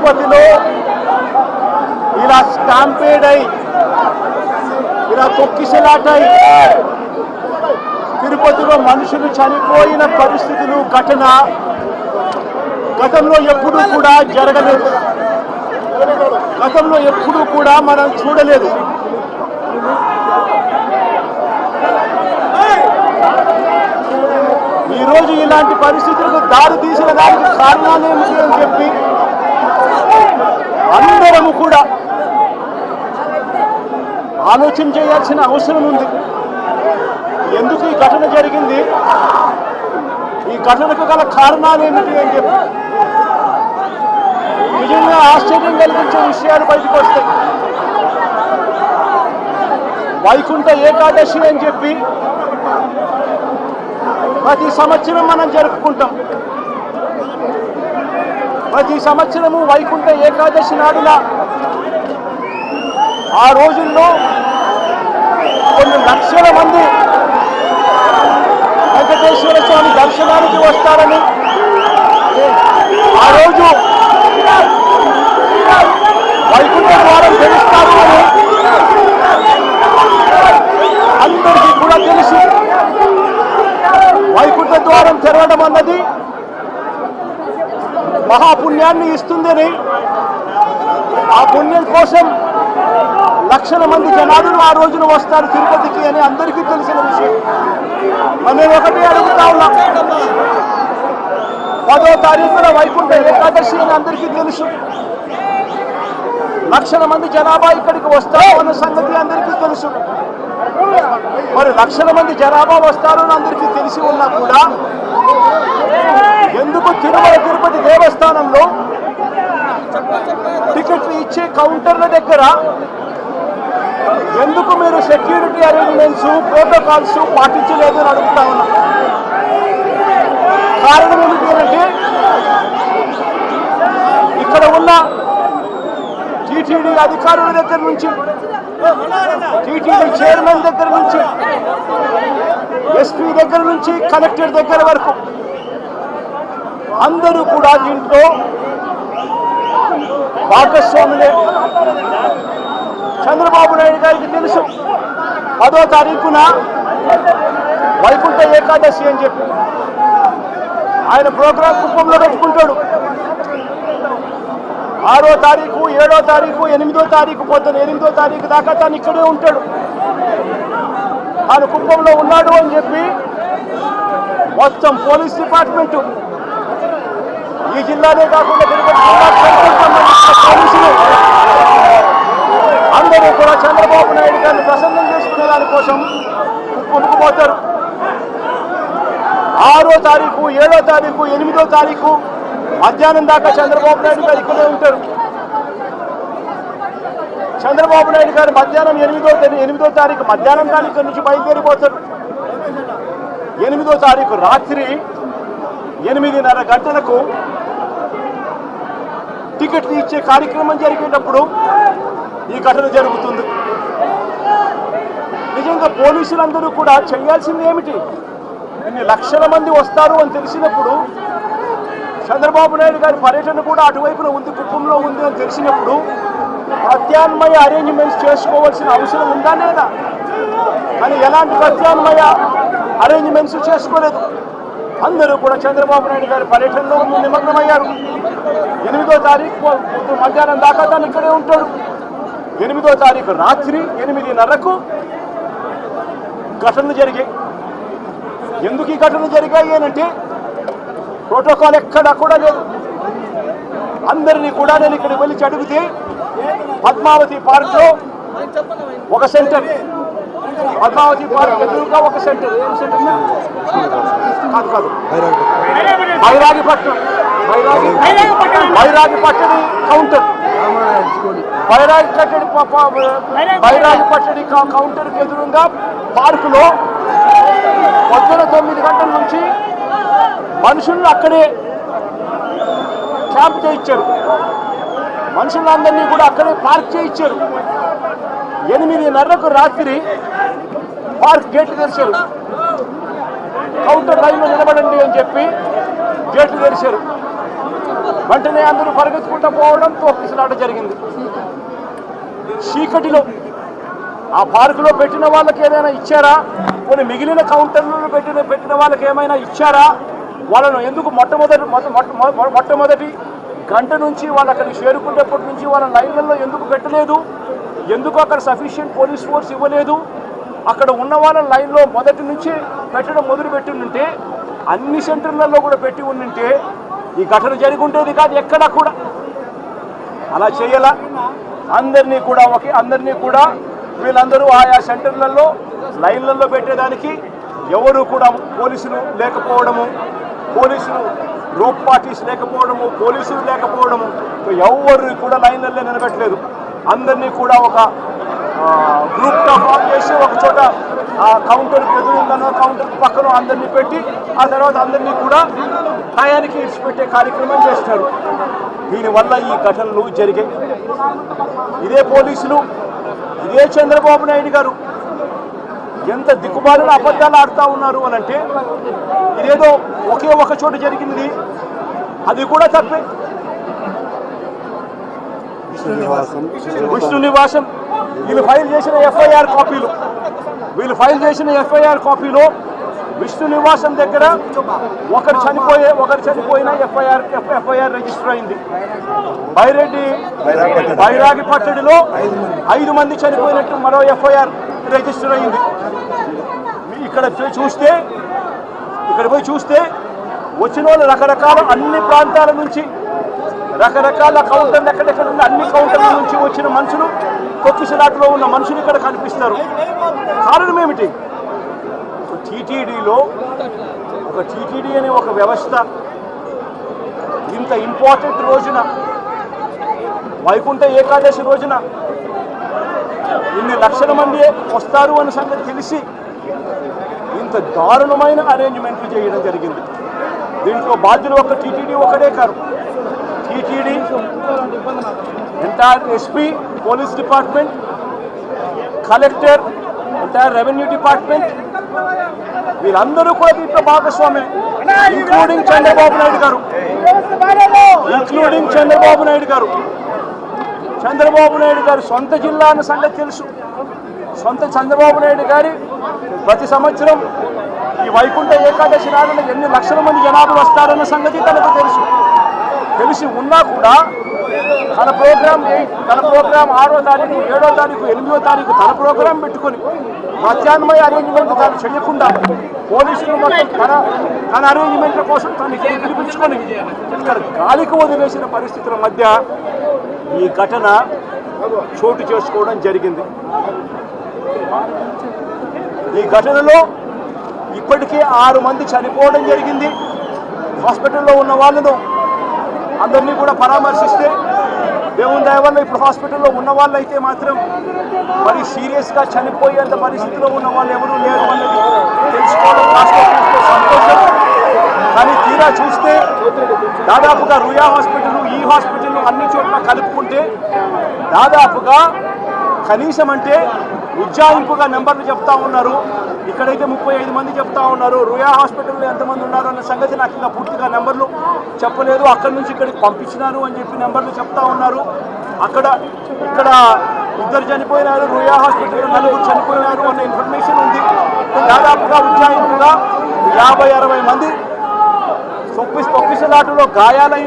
తిరుపతిలో ఇలా స్టాంపేడ్ అయి ఇలా తొక్కిసలాటై తిరుపతిలో మనుషులు చనిపోయిన పరిస్థితులు ఘటన గతంలో ఎప్పుడూ కూడా జరగలేదు. గతంలో ఎప్పుడూ కూడా మనం చూడలేదు. ఈరోజు ఇలాంటి పరిస్థితులకు దారి తీసిన దానికి కారణాలు ఏమిటి అని చెప్పి అందరము కూడా ఆలోచన చేయాల్సిన అవసరం ఉంది. ఎందుకు ఈ ఘటన జరిగింది, ఈ ఘటనకు గల కారణాలు ఏమిటి అని చెప్పి నిజంగా ఆశ్చర్యం కలిగించే విషయాలు బయటకు వస్తాయి. వైకుంఠ ఏకాదశి అని చెప్పి ప్రతి సంవత్సరం మనం జరుపుకుంటాం. ప్రతి సంవత్సరము వైకుంఠ ఏకాదశి నాడున ఆ రోజుల్లో కొన్ని లక్షల మంది వెంకటేశ్వర స్వామి దర్శనానికి వస్తారని, ఆ రోజు వైకుంఠ ద్వారం తెలుస్తారు అని అందరికీ కూడా తెలుసు. వైకుంఠ ద్వారం తెరవడం అన్నది మహాపుణ్యాన్ని ఇస్తుందని, ఆ పుణ్యం కోసం లక్షల మంది జనాలు ఆ రోజున వస్తారు తిరుపతికి అని అందరికీ తెలిసిన విషయం. నేను ఒకటి అడుగుతా ఉన్నా, 10వ తారీఖున వైకుంఠ ఏకాదశి అని అందరికీ తెలుసు. లక్షల మంది జనాభా ఇక్కడికి వస్తారు అన్న సంగతి అందరికీ తెలుసు. మరి లక్షల మంది జనాభా వస్తారు అని అందరికీ తెలిసి ఉన్నా కూడా ఎందుకు తిరుమల తిరుపతి దేవస్థానంలో టికెట్లు ఇచ్చే కౌంటర్ల దగ్గర ఎందుకు మీరు సెక్యూరిటీ అరేంజ్మెంట్స్, ప్రోటోకాల్స్ పాటించలేదు అని అడుగుతా ఉన్నాం. కారణం ఏమిటి అంటే ఇక్కడ ఉన్న టీటీడీ అధికారుల దగ్గర నుంచి, టీటీడీ చైర్మన్ దగ్గర నుంచి, ఎస్పీ దగ్గర నుంచి కలెక్టర్ దగ్గర వరకు అందరూ కూడా దీంట్లో భాగస్వాములే. చంద్రబాబు నాయుడు గారికి తెలుసు 10వ తారీఖున వైకుంఠ ఏకాదశి అని చెప్పి ఆయన ప్రోగ్రాం కుప్పంలో పెట్టుకుంటాడు. 6వ తారీఖు, 7వ తారీఖు, 8వ తారీఖు పొద్దున 8వ తారీఖు దాకా తాను ఇక్కడే ఉంటాడు. తాను కుప్పంలో ఉన్నాడు అని చెప్పి మొత్తం పోలీస్ డిపార్ట్మెంటు, ఈ జిల్లానే కాకుండా పోలీసులు అందరూ కూడా చంద్రబాబు నాయుడు గారిని ప్రసన్నం చేసుకునే దానికోసం కొనుక్కుపోతారు. 6వ తారీఖు, 7వ తారీఖు, 8వ తారీఖు మధ్యాహ్నం దాకా చంద్రబాబు నాయుడు గారు ఇక్కడే ఉంటారు. చంద్రబాబు నాయుడు గారు మధ్యాహ్నం 8వ తారీఖు మధ్యాహ్నం కానీ ఇక్కడి నుంచి బయలుదేరిపోతారు. 8వ తారీఖు రాత్రి 8:30 గంటలకు టికెట్లు ఇచ్చే కార్యక్రమం జరిగేటప్పుడు ఈ ఘటన జరుగుతుంది. నిజంగా పోలీసులందరూ కూడా చేయాల్సింది ఏమిటి? ఇన్ని లక్షల మంది వస్తారు అని తెలిసినప్పుడు, చంద్రబాబు నాయుడు గారి పర్యటన కూడా అటువైపున ఉంది, కుప్పంలో ఉంది అని తెలిసినప్పుడు ప్రత్యామ్నాయ అరేంజ్మెంట్స్ చేసుకోవాల్సిన అవసరం ఉందా లేదా? కానీ ఎలాంటి ప్రత్యామ్నాయ అరేంజ్మెంట్స్ చేసుకోలేదు. అందరూ కూడా చంద్రబాబు నాయుడు గారి పర్యటనలో నిమగ్నమయ్యారు. 8వ తారీఖు మధ్యాహ్నం దాకా తాను ఇక్కడే ఉంటాడు. 8వ తారీఖు రాత్రి 8:30కు ఘటనలు జరిగాయి. ఎందుకు ఈ ఘటనలు జరిగాయి అనంటే ప్రోటోకాల్ ఎక్కడా కూడా లేదు. అందరినీ కూడా నేను ఇక్కడికి వెళ్ళి అడిగితే పద్మావతి పార్క్లో ఒక సెంటర్, పద్మావతి పార్క్ ఎదురుగా ఒక సెంటర్, ఏం సెంటర్ కాదు బైరాగిపట్నం కౌంటర్, బైరాగిపట్టడి కౌంటర్కి ఎదురుగా పార్కులో పొద్దున 9 గంటల నుంచి మనుషులను అక్కడే క్యాంప్ చేయించారు. మనుషులందరినీ కూడా అక్కడే పార్క్ చేయించారు. 8:30కు రాత్రి పార్క్ గేట్లు తెరిచారు. కౌంటర్ లైన్లో నిలబడండి అని చెప్పి గేట్లు తెరిచారు. వెంటనే అందరూ పరిగెత్తుకుంటూ పోవడం తోపిసలాట జరిగింది. చీకటిలో ఆ పార్కులో పెట్టిన వాళ్ళకి ఏదైనా ఇచ్చారా? కొన్ని మిగిలిన కౌంటర్లలో పెట్టిన వాళ్ళకి ఏమైనా ఇచ్చారా? వాళ్ళను ఎందుకు మొట్టమొదటి గంట నుంచి వాళ్ళు అక్కడికి చేరుకునేప్పటి నుంచి వాళ్ళ లైన్లలో ఎందుకు పెట్టలేదు? ఎందుకు అక్కడ సఫిషియెంట్ పోలీస్ ఫోర్స్ ఇవ్వలేదు? అక్కడ ఉన్న వాళ్ళ లైన్లో మొదటి నుంచి పెట్టడం మొదలుపెట్టి ఉంటే అన్ని సెంటర్లలో కూడా పెట్టి ఉంటే ఈ ఘటన జరిగి ఉండేది కాదు. ఎక్కడా కూడా అలా చేయాల. అందరినీ కూడా వీళ్ళందరూ ఆయా సెంటర్లలో లైన్లలో పెట్టేదానికి ఎవరు కూడా పోలీసులు లేకపోవడము, పోలీసులు రోప్ పార్టీస్ లేకపోవడము, పోలీసులు లేకపోవడము, ఎవరు కూడా లైన్లలో నిలబెట్టలేదు. అందరినీ కూడా ఒక గ్రూప్గా ఫామ్ చేసి ఒక చోట కౌంటర్కి ఎదురుందనో కౌంటర్కి పక్కన అందరినీ పెట్టి ఆ తర్వాత అందరినీ కూడా టయానికి ఇడిచిపెట్టే కార్యక్రమం చేస్తారు. దీనివల్ల ఈ ఘటనలు జరిగాయి. ఇదే పోలీసులు, ఇదే చంద్రబాబు నాయుడు గారు ఎంత దిక్కుబాలిన అబద్ధాలు ఆడుతూ ఉన్నారు అనంటే ఇదేదో ఒకే ఒక చోట జరిగింది, అది కూడా తప్పే. విష్ణు నివాసం వీళ్ళు ఫైల్ చేసిన ఎఫ్ఐఆర్ కాపీలో విష్ణు నివాసం దగ్గర ఒకరు చనిపోయిన ఎఫ్ఐఆర్ రిజిస్టర్ అయింది. బైరాగి పట్టడిలో 5 మంది చనిపోయినట్టు మరో ఎఫ్ఐఆర్ రిజిస్టర్ అయింది. ఇక్కడ పోయి చూస్తే వచ్చిన వాళ్ళు రకరకాల అన్ని ప్రాంతాల నుంచి రకరకాల కౌంటర్లు ఎక్కడెక్కడ ఉన్న అన్ని కౌంటర్ల నుంచి వచ్చిన మనుషులు, కొక్కిసలాటలో ఉన్న మనుషులు ఇక్కడ కనిపిస్తారు. కారణం ఏమిటి? టీటీడీలో టీటీడీ అనే ఒక వ్యవస్థ ఇంత ఇంపార్టెంట్ రోజున, వైకుంఠ ఏకాదశి రోజున ఇన్ని లక్షల మంది వస్తారు అనే సంగతి తెలిసి ఇంత దారుణమైన అరేంజ్మెంట్లు చేయడం జరిగింది. దీంట్లో బాధ్యులు ఒక టీటీడీ ఒకటే కాదు, TTD, entire SP, police department, collector, entire revenue department, వీళ్ళందరూ కూడా దీంట్లో భాగస్వామి, ఇంక్లూడింగ్ చంద్రబాబు నాయుడు గారు. చంద్రబాబు నాయుడు గారు సొంత జిల్లా అన్న సంగతి తెలుసు. చంద్రబాబు నాయుడు గారి ప్రతి సంవత్సరం ఈ వైకుంఠ ఏకాదశి నాడున ఎన్ని లక్షల మంది జనాభా వస్తారన్న సంగతి తనకు తెలిసి ఉన్నా కూడా తన ప్రోగ్రాం 6వ తారీఖు, 7వ తారీఖు, 8వ తారీఖు తన ప్రోగ్రాం పెట్టుకుని ప్రత్యామ్నాయ అరేంజ్మెంట్ తాను చేయకుండా పోలీసులు మొత్తం తన అరేంజ్మెంట్ల కోసం తను పిలిపించుకొని ఇక్కడ గాలికి వదిలేసిన పరిస్థితుల మధ్య ఈ ఘటన చోటు చేసుకోవడం జరిగింది. ఈ ఘటనలో ఇప్పటికే 6 మంది చనిపోవడం జరిగింది. హాస్పిటల్లో ఉన్న వాళ్ళను అందరినీ కూడా పరామర్శిస్తే దేవుని దయ వల్ల ఇప్పుడు హాస్పిటల్లో ఉన్న వాళ్ళు అయితే మాత్రం మరి సీరియస్గా చనిపోయేంత పరిస్థితిలో ఉన్న వాళ్ళు ఎవరూ లేరు అన్నది తెలుసుకోవడం సంతోషం. కానీ తీరా చూస్తే దాదాపుగా రుయా హాస్పిటల్, ఈ హాస్పిటల్ అన్ని చోట్ల కలుపుకుంటే దాదాపుగా కనీసం అంటే ఉజ్జాయింపుగా నెంబర్లు చెప్తా ఉన్నారు. ఇక్కడైతే 35 మంది చెప్తా ఉన్నారు. రుయా హాస్పిటల్లో ఎంతమంది ఉన్నారు అన్న సంగతి నాకు ఇంకా పూర్తిగా నెంబర్లు చెప్పలేదు. అక్కడి నుంచి ఇక్కడికి పంపించినారు అని చెప్పి నెంబర్లు చెప్తా ఉన్నారు. ఇక్కడ 2 చనిపోయినారు, రుయా హాస్పిటల్లో 4 చనిపోయినారు అన్న ఇన్ఫర్మేషన్ ఉంది. దాదాపుగా ఉజ్జాయింపుగా 50-60 మంది తొక్కిసలాటలో గాయాలై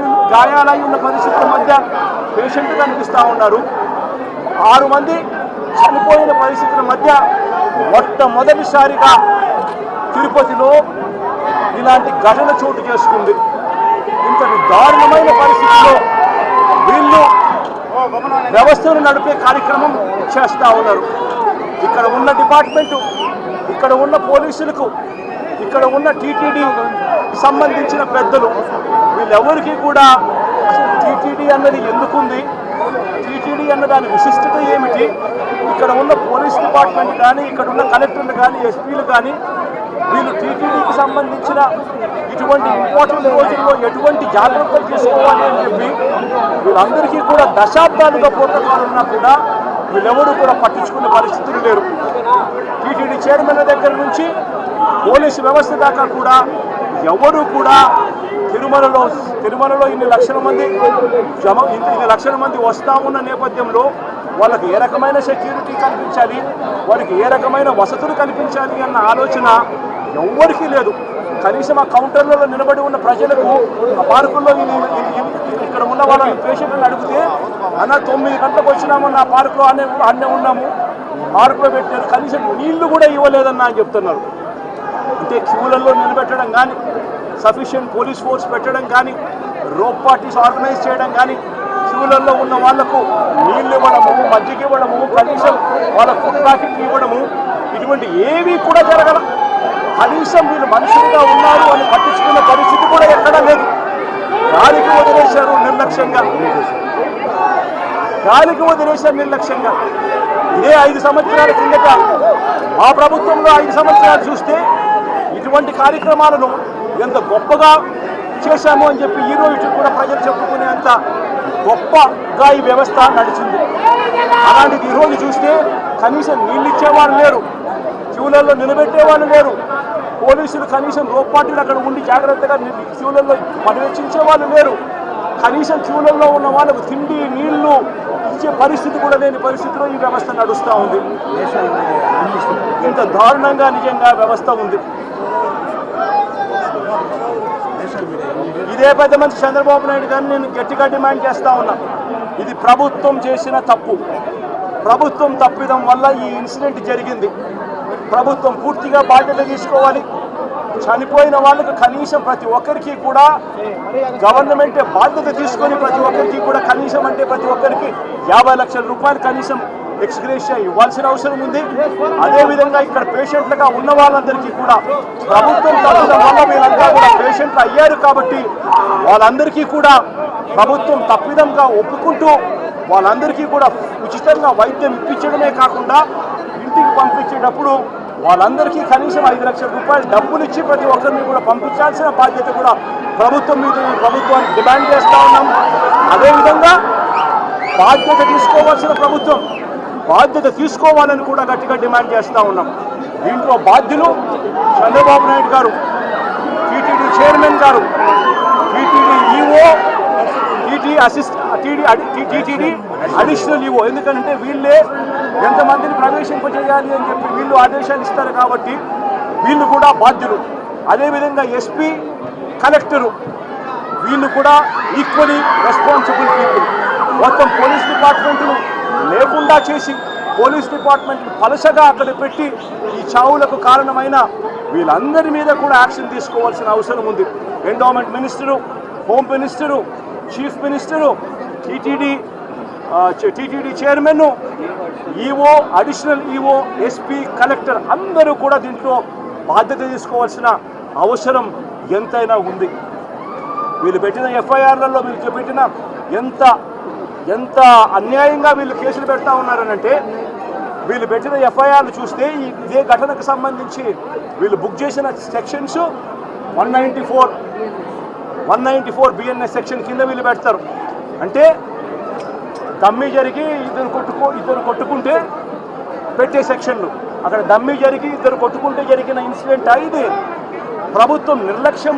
ఉన్న పరిస్థితుల మధ్య పేషెంట్ కనిపిస్తూ ఉన్నారు. 6 మంది చనిపోయిన పరిస్థితుల మధ్య మొట్టమొదటిసారిగా తిరుపతిలో ఇలాంటి ఘటన చోటు చేసుకుంది. ఇంతటి దారుణమైన పరిస్థితుల్లో వీళ్ళు వ్యవస్థను నడిపే కార్యక్రమం చేస్తూ ఉన్నారు. ఇక్కడ ఉన్న డిపార్ట్మెంటు, ఇక్కడ ఉన్న పోలీసులకు, ఇక్కడ ఉన్న టీటీడీ సంబంధించిన పెద్దలు వీళ్ళెవరికి కూడా అసలు టీటీడీ అన్నది ఎందుకుంది, టీటీడీ అన్న దాని విశిష్టత ఏమిటి, ఇక్కడ ఉన్న పోలీస్ డిపార్ట్మెంట్ కానీ, ఇక్కడ ఉన్న కలెక్టర్లు కానీ, ఎస్పీలు కానీ వీళ్ళు టీటీడీకి సంబంధించిన ఇటువంటి ఇంపార్టెంట్ రోజుల్లో ఎటువంటి జాగ్రత్తలు తీసుకోవాలి అని చెప్పి వీళ్ళందరికీ కూడా దశాబ్దాలుగా ప్రోటోకాల్ ఉన్నా కూడా వీళ్ళెవరూ కూడా పట్టించుకునే పరిస్థితులు లేరు. టీటీడీ చైర్మన్ దగ్గర నుంచి పోలీసు వ్యవస్థ దాకా కూడా ఎవరు కూడా తిరుమలలో ఇన్ని లక్షల మంది వస్తా ఉన్న నేపథ్యంలో వాళ్ళకి ఏ రకమైన సెక్యూరిటీ కల్పించాలి, వారికి ఏ రకమైన వసతులు కల్పించాలి అన్న ఆలోచన ఎవ్వరికీ లేదు. కనీసం ఆ కౌంటర్లలో నిలబడి ఉన్న ప్రజలకు ఆ పార్కుల్లో ఇక్కడ ఉన్న వాళ్ళ పేషెంట్లను అడిగితే అన్న 9 గంటలకు వచ్చినామన్న ఆ పార్కులో అన్నే ఉన్నాము, పార్కులో పెట్టారు, కనీసం నీళ్లు కూడా ఇవ్వలేదన్న అని చెప్తున్నారు. అంటే క్యూలలో నిలబెట్టడం కానీ, సఫిషియెంట్ పోలీస్ ఫోర్స్ పెట్టడం కానీ, రోప్ పార్టీస్ ఆర్గనైజ్ చేయడం కానీ, క్యూలలో ఉన్న వాళ్లకు నీళ్లు ఇవ్వడము, మజ్జిగ ఇవ్వడము, కనీసం వాళ్ళ ఫుడ్ ప్యాకెట్లు ఇవ్వడము, ఇటువంటి ఏవి కూడా జరగల. కనీసం వీళ్ళు మనుషులుగా ఉన్నారు అని పట్టించుకున్న పరిస్థితి కూడా ఎక్కడా లేదు. గాలికి వదిలేశారు నిర్లక్ష్యంగా. ఇదే 5 సంవత్సరాల కిందట మా ప్రభుత్వంలో 5 సంవత్సరాలు చూస్తే ఇటువంటి కార్యక్రమాలను ఎంత గొప్పగా చేశాము అని చెప్పి ఈ రోజు కూడా ప్రజలు చెప్పుకునేంత గొప్పగా ఈ వ్యవస్థ నడిచింది. అలాంటిది ఈరోజు చూస్తే కనీసం నీళ్ళు ఇచ్చేవాళ్ళు లేరు, క్యూలలో నిలబెట్టేవాళ్ళు లేరు, పోలీసులు కనీసం రోప్ పార్టీలు అక్కడ ఉండి జాగ్రత్తగా క్యూలలో పర్యవేక్షించే వాళ్ళు లేరు, కనీసం క్యూలలో ఉన్న వాళ్ళకు తిండి నీళ్లు ఇచ్చే పరిస్థితి కూడా లేని పరిస్థితిలో ఈ వ్యవస్థ నడుస్తూ ఉంది. ఇంత దారుణంగా నిజంగా వ్యవస్థ ఉంది. ఇదే పెద్ద మనిషి చంద్రబాబు నాయుడు గారిని నేను గట్టిగా డిమాండ్ చేస్తా ఉన్నా. ఇది ప్రభుత్వం చేసిన తప్పు, ప్రభుత్వం తప్పిదం వల్ల ఈ ఇన్సిడెంట్ జరిగింది. ప్రభుత్వం పూర్తిగా బాధ్యత తీసుకోవాలి. చనిపోయిన వాళ్ళకు కనీసం ప్రతి ఒక్కరికి కూడా గవర్నమెంటే బాధ్యత తీసుకొని ప్రతి ఒక్కరికి కూడా కనీసం అంటే ప్రతి ఒక్కరికి 50 లక్షల రూపాయలు కనీసం ఎక్స్గ్రేషియా ఇవ్వాల్సిన అవసరం ఉంది. అదేవిధంగా ఇక్కడ పేషెంట్లుగా ఉన్న వాళ్ళందరికీ కూడా ప్రభుత్వం తప్పిదం వల్ల వీళ్ళంతా కూడా పేషెంట్లు అయ్యారు కాబట్టి వాళ్ళందరికీ కూడా ప్రభుత్వం తప్పిదంగా ఒప్పుకుంటూ వాళ్ళందరికీ కూడా ఉచితంగా వైద్యం ఇప్పించడమే కాకుండా ఇంటికి పంపించేటప్పుడు వాళ్ళందరికీ కనీసం 5 లక్షల రూపాయలు డబ్బులు ఇచ్చి ప్రతి ఒక్కరిని కూడా పంపించాల్సిన బాధ్యత కూడా ప్రభుత్వం మీద ప్రభుత్వానికి డిమాండ్ చేస్తూ ఉన్నాం. అదేవిధంగా బాధ్యత తీసుకోవాల్సిన ప్రభుత్వం బాధ్యత తీసుకోవాలని కూడా గట్టిగా డిమాండ్ చేస్తూ ఉన్నాం. దీంట్లో బాధ్యులు చంద్రబాబు నాయుడు గారు, టీటీడీ చైర్మన్ గారు, TTD EO, TTD additional EO. ఎందుకంటే వీళ్ళే ఎంతమందిని ప్రవేశింపజేయాలి అని చెప్పి వీళ్ళు ఆదేశాలు ఇస్తారు కాబట్టి వీళ్ళు కూడా బాధ్యులు. అదేవిధంగా ఎస్పీ, కలెక్టరు వీళ్ళు కూడా ఈక్వలీ రెస్పాన్సిబుల్ పీపుల్. మొత్తం పోలీస్ డిపార్ట్మెంట్ను లేకుండా చేసి పోలీస్ డిపార్ట్మెంట్ పలసగా అక్కడ పెట్టి ఈ చావులకు కారణమైన వీళ్ళందరి మీద కూడా యాక్షన్ తీసుకోవాల్సిన అవసరం ఉంది. Endowment minister, home minister, chief minister, TTD chairman, EO, additional EO, SP, collector అందరూ కూడా దీంట్లో బాధ్యత తీసుకోవాల్సిన అవసరం ఎంతైనా ఉంది. వీళ్ళు పెట్టిన ఎఫ్ఐఆర్లలో వీళ్ళు పెట్టిన ఎంత అన్యాయంగా వీళ్ళు కేసులు పెడతా ఉన్నారనంటే వీళ్ళు పెట్టిన ఎఫ్ఐఆర్లు చూస్తే ఇదే ఘటనకు సంబంధించి వీళ్ళు బుక్ చేసిన సెక్షన్స్ 194 బిఎన్ఎస్ సెక్షన్ కింద వీళ్ళు పెడతారు. అంటే దమ్మి జరిగి ఇద్దరు కొట్టుకుంటే పెట్టే సెక్షన్లు, అక్కడ దమ్మి జరిగి ఇద్దరు కొట్టుకుంటే జరిగిన ఇన్సిడెంట్ ఇది. ప్రభుత్వం నిర్లక్ష్యం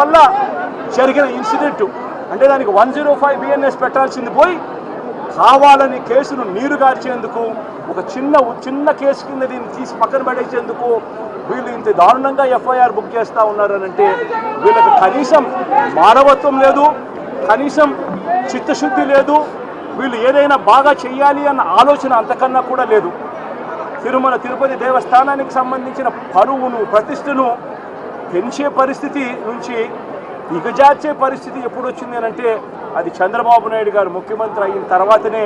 వల్ల జరిగిన ఇన్సిడెంట్. అంటే దానికి 105 బిఎన్ఎస్ పెట్టాల్సింది పోయి కావాలని కేసును నీరుగార్చేందుకు ఒక చిన్న కేసు కింద దీన్ని తీసి పక్కన పడేసేందుకు వీళ్ళు ఇంత దారుణంగా ఎఫ్ఐఆర్ బుక్ చేస్తూ ఉన్నారనంటే వీళ్ళకి కనీసం మానవత్వం లేదు, కనీసం చిత్తశుద్ధి లేదు, వీళ్ళు ఏదైనా బాగా చెయ్యాలి అన్న ఆలోచన అంతకన్నా కూడా లేదు. తిరుపతి దేవస్థానానికి సంబంధించిన పరువును, ప్రతిష్టను పెంచే పరిస్థితి నుంచి దిగజార్చే పరిస్థితి ఎప్పుడు వచ్చింది అని అంటే అది చంద్రబాబు నాయుడు గారు ముఖ్యమంత్రి అయిన తర్వాతనే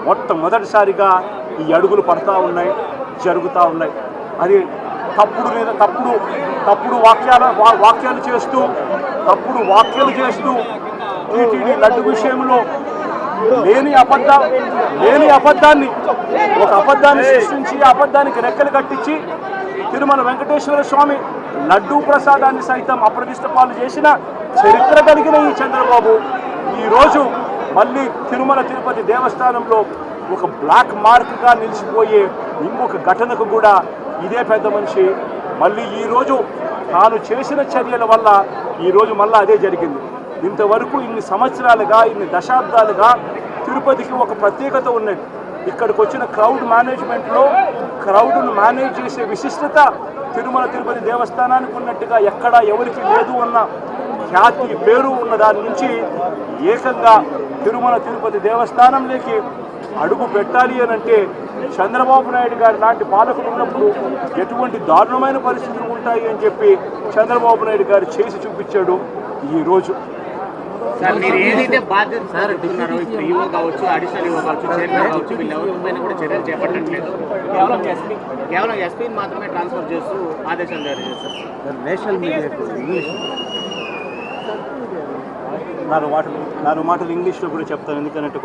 మొట్టమొదటిసారిగా ఈ అడుగులు జరుగుతూ ఉన్నాయి. అది తప్పుడు వ్యాఖ్యలు చేస్తూ టీటీడీ లడ్డు విషయంలో లేని అబద్ధాన్ని సృష్టించి ఆ అబద్ధానికి రెక్కలు కట్టించి తిరుమల వెంకటేశ్వర స్వామి లడ్డూ ప్రసాదాన్ని సైతం అప్రతిష్ట పాలు చేసిన చరిత్ర కలిగిన ఈ చంద్రబాబు ఈరోజు మళ్ళీ తిరుపతి దేవస్థానంలో ఒక బ్లాక్ మార్క్గా నిలిచిపోయే ఇంకొక ఘటనకు కూడా ఇదే పెద్ద మనిషి మళ్ళీ ఈరోజు తాను చేసిన చర్యల వల్ల ఈరోజు మళ్ళీ అదే జరిగింది. ఇంతవరకు ఇన్ని సంవత్సరాలుగా, ఇన్ని దశాబ్దాలుగా తిరుపతికి ఒక ప్రత్యేకత ఉన్నది. ఇక్కడికి వచ్చిన క్రౌడ్ మేనేజ్మెంట్లో క్రౌడ్ను మేనేజ్ చేసే విశిష్టత తిరుమల తిరుపతి దేవస్థానానికి ఉన్నట్టుగా ఎక్కడా ఎవరికి లేదు అన్న ఖ్యాతి, పేరు ఉన్న దాని నుంచి ఏకంగా తిరుమల తిరుపతి దేవస్థానంలోకి అడుగు పెట్టాలి అని అంటే చంద్రబాబు నాయుడు గారి లాంటి పాలకులు ఉన్నప్పుడు ఎటువంటి దారుణమైన పరిస్థితులు ఉంటాయి అని చెప్పి చంద్రబాబు నాయుడు గారు చేసి చూపించాడు ఈరోజు. సార్, మీరు ఏదైతే బాధ్యత సార్ అంటున్నారో, ఇప్పుడు ఈవో కావచ్చు, అడిషనల్ ఈవో కావచ్చు, చైర్మన్ కావచ్చు, వీళ్ళు ఎవరిపైన కూడా చర్యలు చేపట్టట్లేదు. కేవలం ఎస్పీని మాత్రమే ట్రాన్స్ఫర్ చేస్తూ ఆదేశాలు జారీ చేస్తారు. నేషనల్ మీడియాకు ఇంగ్లీష్ నాలుగు మాటలు ఇంగ్లీష్లో కూడా చెప్తాను, ఎందుకంటే